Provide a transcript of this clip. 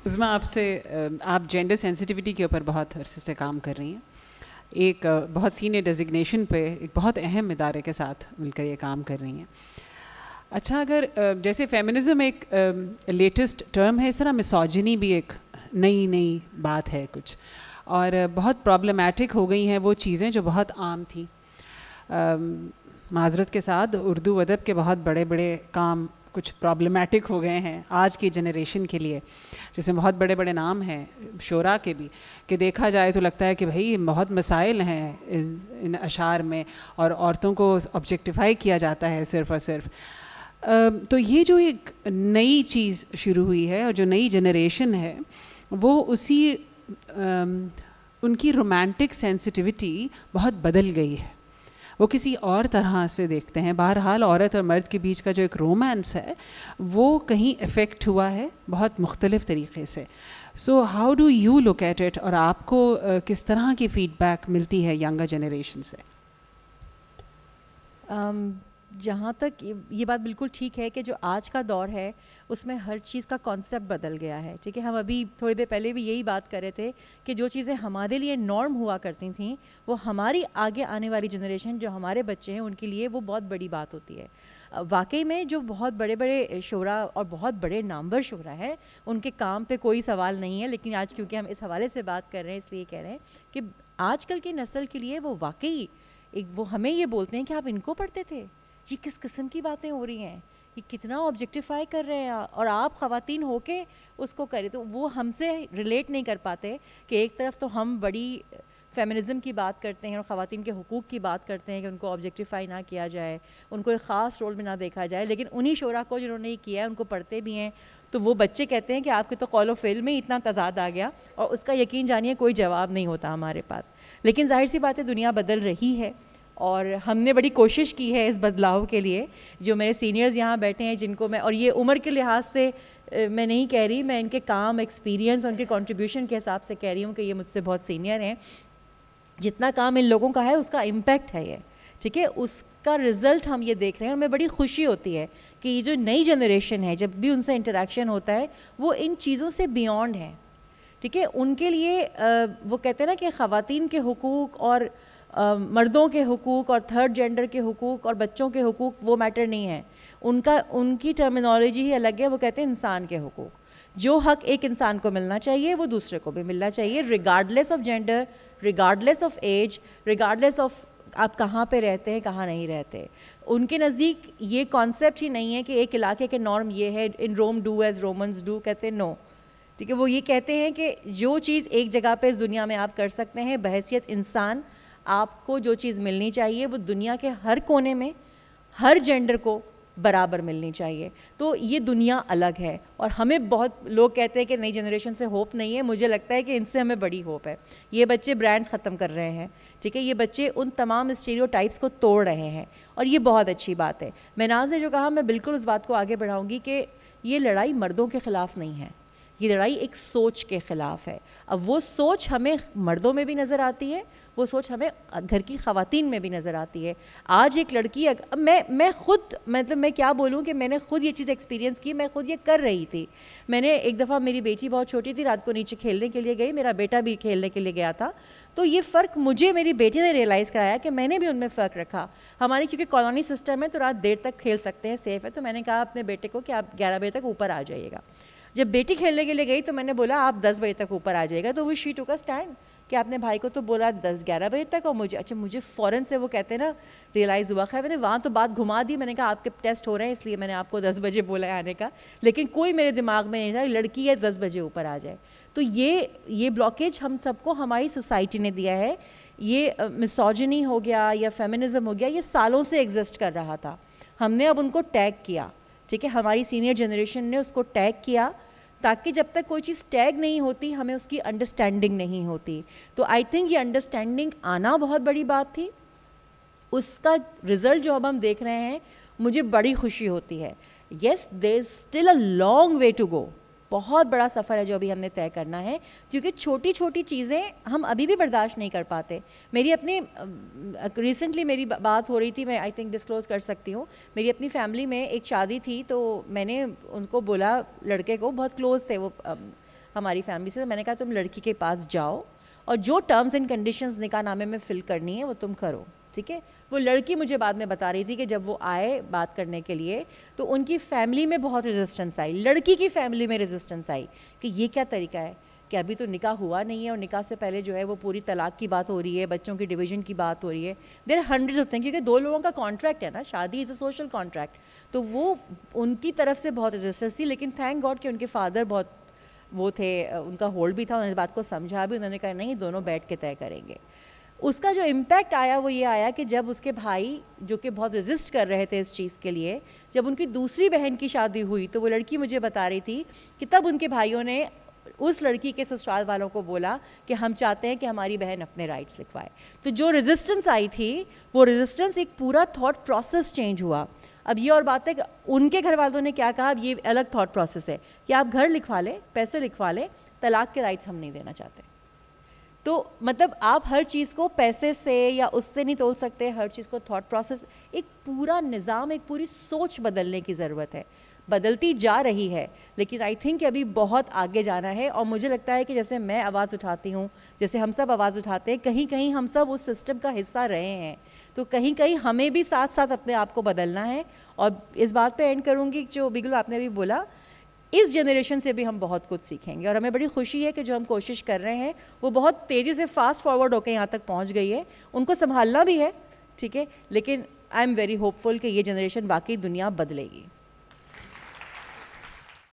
उस्मा, आपसे आप gender sensitivity के ऊपर बहुत अरसे से काम कर रही हैं, एक बहुत सीनियर डेजिग्नेशन पे एक बहुत अहम इदारे के साथ मिलकर ये काम कर रही हैं। अच्छा, अगर जैसे फेमिनिज़म एक लेटेस्ट टर्म है, इस तरह मिसोजिनी भी एक नई बात है कुछ, और बहुत प्रॉब्लमैटिक हो गई हैं वो चीज़ें जो बहुत आम थी। माज़रत के साथ उर्दू अदब के बहुत बड़े बड़े काम कुछ प्रॉब्लमैटिक हो गए हैं आज की जनरेशन के लिए, जिसमें बहुत बड़े बड़े नाम हैं शोरा के भी, कि देखा जाए तो लगता है कि भाई बहुत मसाइल हैं इन अशार में, और औरतों को ऑब्जेक्टिफाई किया जाता है सिर्फ़ और सिर्फ। तो ये जो एक नई चीज़ शुरू हुई है और जो नई जनरेशन है वो उसी उनकी रोमांटिक सेंसिटिविटी बहुत बदल गई है, वो किसी और तरह से देखते हैं। बहरहाल औरत और मर्द के बीच का जो एक रोमांस है वो कहीं इफ़ेक्ट हुआ है बहुत मुख्तलिफ़ तरीक़े से। So how do you look at it, और आपको किस तरह की फ़ीडबैक मिलती है यंगर जनरेशन से? जहाँ तक ये बात बिल्कुल ठीक है कि जो आज का दौर है उसमें हर चीज़ का कॉन्सेप्ट बदल गया है। ठीक है, हम अभी थोड़ी देर पहले भी यही बात कर रहे थे कि जो चीज़ें हमारे लिए नॉर्म हुआ करती थी वो हमारी आगे आने वाली जनरेशन, जो हमारे बच्चे हैं, उनके लिए वो बहुत बड़ी बात होती है। वाकई में जो बहुत बड़े बड़े शोरा और बहुत बड़े नामवर शोरा है उनके काम पे कोई सवाल नहीं है, लेकिन आज क्योंकि हम इस हवाले से बात कर रहे हैं इसलिए कह रहे हैं कि आजकल की नस्ल के लिए वो वाकई एक, वो हमें ये बोलते हैं कि आप इनको पढ़ते थे, ये किस किस्म की बातें हो रही हैं, ये कितना ऑब्जेक्टिफाई कर रहे हैं, और आप ख़वातीन होके उसको करें। तो वो हमसे रिलेट नहीं कर पाते कि एक तरफ तो हम बड़ी फेमिनिज़म की बात करते हैं और ख़वातीन के हुकूक़ की बात करते हैं कि उनको ऑब्जेक्टिफाई ना किया जाए, उनको एक ख़ास रोल में ना देखा जाए, लेकिन उन्हीं शोरा को जिन्होंने ये किया है उनको पढ़ते भी हैं। तो वो बच्चे कहते हैं कि आपके तो कौल व फ़िल में इतना तज़ाद आ गया, और उसका यकीन जानिए कोई जवाब नहीं होता हमारे पास। लेकिन जाहिर सी बात है दुनिया बदल रही है और हमने बड़ी कोशिश की है इस बदलाव के लिए। जो मेरे सीनियर्स यहाँ बैठे हैं जिनको मैं, और ये उम्र के लिहाज से मैं नहीं कह रही, मैं इनके काम, एक्सपीरियंस, उनके कंट्रीब्यूशन के हिसाब से कह रही हूँ कि ये मुझसे बहुत सीनियर हैं। जितना काम इन लोगों का है उसका इम्पैक्ट है ये, ठीक है, उसका रिज़ल्ट हम ये देख रहे हैं। और हमें बड़ी खुशी होती है कि ये जो नई जनरेशन है, जब भी उनसे इंटरेक्शन होता है वो इन चीज़ों से बियॉन्ड है। ठीक है, उनके लिए वो कहते हैं ना कि ख़वातीन के हुकूक़ और मर्दों के हुकूक़ और थर्ड जेंडर के हुकूक़ और बच्चों के हुकूक़ वो मैटर नहीं है, उनकी टर्मिनोलॉजी ही अलग है। वो कहते हैं इंसान के हुकूक़, जो हक़ एक इंसान को मिलना चाहिए वो दूसरे को भी मिलना चाहिए, regardless of gender, regardless of age, regardless of आप कहाँ पे रहते हैं, कहाँ नहीं रहते। उनके नज़दीक ये कॉन्सेप्ट ही नहीं है कि एक इलाके के नॉर्म ये है, in Rome do as Romans do, कहते हैं नो। ठीक है, वो ये कहते हैं कि जो चीज़ एक जगह पे इस दुनिया में आप कर सकते हैं बहैसियत इंसान, आपको जो चीज़ मिलनी चाहिए वो दुनिया के हर कोने में हर जेंडर को बराबर मिलनी चाहिए। तो ये दुनिया अलग है, और हमें बहुत लोग कहते हैं कि नई जनरेशन से होप नहीं है, मुझे लगता है कि इनसे हमें बड़ी होप है। ये बच्चे ब्रांड्स ख़त्म कर रहे हैं, ठीक है, ये बच्चे उन तमाम स्टीरियोटाइप्स को तोड़ रहे हैं, और ये बहुत अच्छी बात है। महनाज़ ने जो कहा, मैं बिल्कुल उस बात को आगे बढ़ाऊँगी कि ये लड़ाई मर्दों के ख़िलाफ़ नहीं है, ये लड़ाई एक सोच के ख़िलाफ़ है। अब वो सोच हमें मर्दों में भी नज़र आती है, वो सोच हमें घर की ख़वातीन में भी नज़र आती है। आज एक लड़की, मैं ख़ुद, मतलब मैं क्या बोलूँ कि मैंने ख़ुद ये चीज़ एक्सपीरियंस की, मैं ख़ुद ये कर रही थी। मैंने एक दफ़ा, मेरी बेटी बहुत छोटी थी, रात को नीचे खेलने के लिए गई, मेरा बेटा भी खेलने के लिए गया था, तो ये फ़र्क मुझे मेरी बेटी ने रियलाइज़ कराया कि मैंने भी उनमें फ़र्क रखा। हमारी क्योंकि कॉलोनी सिस्टम है तो रात देर तक खेल सकते हैं, सेफ़ है, तो मैंने कहा अपने बेटे को कि आप 11 बजे तक ऊपर आ जाइएगा। जब बेटी खेलने के लिए गई तो मैंने बोला आप 10 बजे तक ऊपर आ जाएगा, तो वो शी टुक अ स्टैंड कि आपने भाई को तो बोला 10-11 बजे तक, और मुझे फ़ौरन से वो कहते हैं ना रियलाइज़ हुआ। खैर मैंने वहाँ तो बात घुमा दी, मैंने कहा आपके टेस्ट हो रहे हैं इसलिए मैंने आपको 10 बजे बोला है आने का, लेकिन कोई मेरे दिमाग में नहीं था लड़की है 10 बजे ऊपर आ जाए। तो ये ब्लॉकेज हम सबको हमारी सोसाइटी ने दिया है। ये मिसोजिनी हो गया या फेमिनिज़म हो गया, ये सालों से एग्जिस्ट कर रहा था, हमने अब उनको टैग किया, ठीक है, हमारी सीनियर जनरेशन ने उसको टैग किया, ताकि जब तक कोई चीज़ टैग नहीं होती हमें उसकी अंडरस्टैंडिंग नहीं होती। तो आई थिंक ये अंडरस्टैंडिंग आना बहुत बड़ी बात थी, उसका रिज़ल्ट जो अब हम देख रहे हैं मुझे बड़ी खुशी होती है। Yes, there is still a long way to go, बहुत बड़ा सफ़र है जो अभी हमने तय करना है, क्योंकि छोटी छोटी चीज़ें हम अभी भी बर्दाश्त नहीं कर पाते। मेरी अपनी रिसेंटली मेरी बात हो रही थी, मैं आई थिंक डिस्क्लोज़ कर सकती हूँ, मेरी अपनी फैमिली में एक शादी थी, तो मैंने उनको बोला, लड़के को बहुत क्लोज़ थे वो, हमारी फैमिली से। मैंने कहा तुम लड़की के पास जाओ और जो टर्म्स एंड कंडीशंस निकाहनामे में फिल करनी है वो तुम करो, ठीक है। वो लड़की मुझे बाद में बता रही थी कि जब वो आए बात करने के लिए तो उनकी फैमिली में बहुत रेजिस्टेंस आई, लड़की की फैमिली में रेजिस्टेंस आई कि ये क्या तरीका है कि अभी तो निकाह हुआ नहीं है और निकाह से पहले जो है वो पूरी तलाक की बात हो रही है, बच्चों की डिवीजन की बात हो रही है। देयर हंड्रेड्स ऑफ थिंग्स, क्योंकि दो लोगों का कॉन्ट्रैक्ट है ना, शादी इज़ अ सोशल कॉन्ट्रैक्ट। तो वो उनकी तरफ से बहुत रेजिस्टेंस थी, लेकिन थैंक गॉड कि उनके फादर बहुत वो थे, उनका होल्ड भी था, उन्होंने इस बात को समझा भी, उन्होंने कहा नहीं दोनों बैठ के तय करेंगे। उसका जो इम्पैक्ट आया वो ये आया कि जब उसके भाई जो कि बहुत रेजिस्ट कर रहे थे इस चीज़ के लिए, जब उनकी दूसरी बहन की शादी हुई तो वो लड़की मुझे बता रही थी कि तब उनके भाइयों ने उस लड़की के ससुराल वालों को बोला कि हम चाहते हैं कि हमारी बहन अपने राइट्स लिखवाए। तो जो रेजिस्टेंस आई थी वो रेजिस्टेंस एक पूरा थॉट प्रोसेस चेंज हुआ। अब ये और बात है कि उनके घर वालों ने क्या कहा, अब ये अलग थॉट प्रोसेस है कि आप घर लिखवा लें, पैसे लिखवा लें, तलाक के राइट्स हम नहीं देना चाहते। तो मतलब आप हर चीज़ को पैसे से या उससे नहीं तोल सकते, हर चीज़ को थॉट प्रोसेस, एक पूरा निज़ाम, एक पूरी सोच बदलने की ज़रूरत है। बदलती जा रही है, लेकिन आई थिंक अभी बहुत आगे जाना है। और मुझे लगता है कि जैसे मैं आवाज़ उठाती हूँ, जैसे हम सब आवाज़ उठाते हैं, कहीं कहीं हम सब उस सिस्टम का हिस्सा रहे हैं, तो कहीं कहीं हमें भी साथ साथ अपने आप को बदलना है। और इस बात पे एंड करूँगी, जो बिगुल आपने भी बोला, इस जनरेशन से भी हम बहुत कुछ सीखेंगे और हमें बड़ी खुशी है कि जो हम कोशिश कर रहे हैं वो बहुत तेज़ी से फास्ट फॉरवर्ड होकर यहाँ तक पहुँच गई है। उनको संभालना भी है, ठीक है, लेकिन आई एम वेरी होपफुल कि ये जनरेशन बाकी दुनिया बदलेगी।